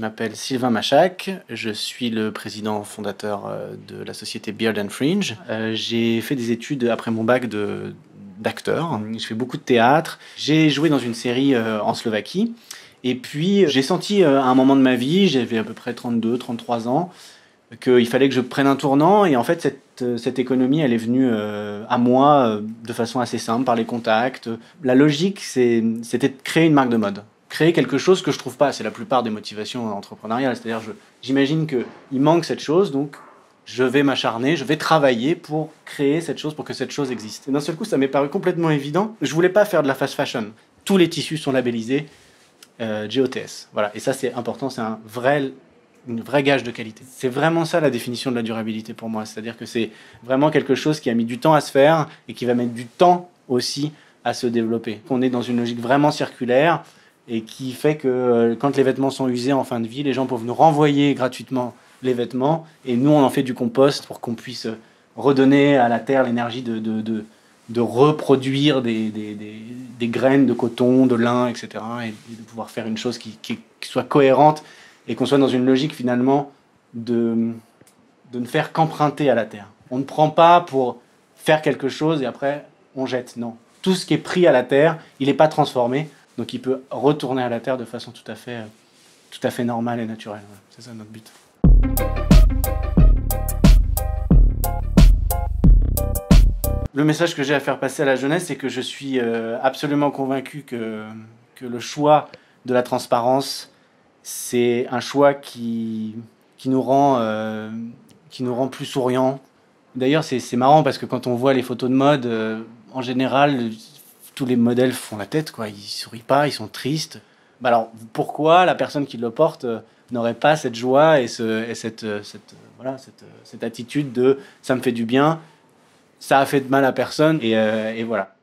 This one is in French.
Je m'appelle Sylvain Machac, je suis le président fondateur de la société Beard and Fringe. J'ai fait des études après mon bac d'acteur. Je fais beaucoup de théâtre. J'ai joué dans une série en Slovaquie. Et puis j'ai senti à un moment de ma vie, j'avais à peu près 32, 33 ans, qu'il fallait que je prenne un tournant. Et en fait, cette économie, elle est venue à moi de façon assez simple, par les contacts. La logique, c'était de créer une marque de mode. Créer quelque chose que je trouve pas. C'est la plupart des motivations entrepreneuriales. C'est-à-dire, j'imagine qu'il manque cette chose, donc je vais m'acharner, je vais travailler pour créer cette chose, pour que cette chose existe. Et d'un seul coup, ça m'est paru complètement évident. Je voulais pas faire de la fast fashion. Tous les tissus sont labellisés GOTS. Voilà. Et ça, c'est important. C'est une vraie gage de qualité. C'est vraiment ça la définition de la durabilité pour moi. C'est-à-dire que c'est vraiment quelque chose qui a mis du temps à se faire et qui va mettre du temps aussi à se développer. On est dans une logique vraiment circulaire et qui fait que quand les vêtements sont usés en fin de vie, les gens peuvent nous renvoyer gratuitement les vêtements et nous, on en fait du compost pour qu'on puisse redonner à la terre l'énergie de reproduire des graines de coton, de lin, etc. et de pouvoir faire une chose qui soit cohérente et qu'on soit dans une logique finalement de ne faire qu'emprunter à la terre. On ne prend pas pour faire quelque chose et après on jette, non. Tout ce qui est pris à la terre, il n'est pas transformé, donc il peut retourner à la terre de façon tout à fait normale et naturelle. Voilà. C'est ça notre but. Le message que j'ai à faire passer à la jeunesse, c'est que je suis absolument convaincu que le choix de la transparence, c'est un choix qui nous rend plus souriants. D'ailleurs, c'est marrant parce que quand on voit les photos de mode, en général, tous les modèles font la tête, quoi. Ils sourient pas, ils sont tristes. Bah alors, pourquoi la personne qui le porte n'aurait pas cette joie et cette attitude de « ça me fait du bien ». Ça a fait de mal à personne et voilà.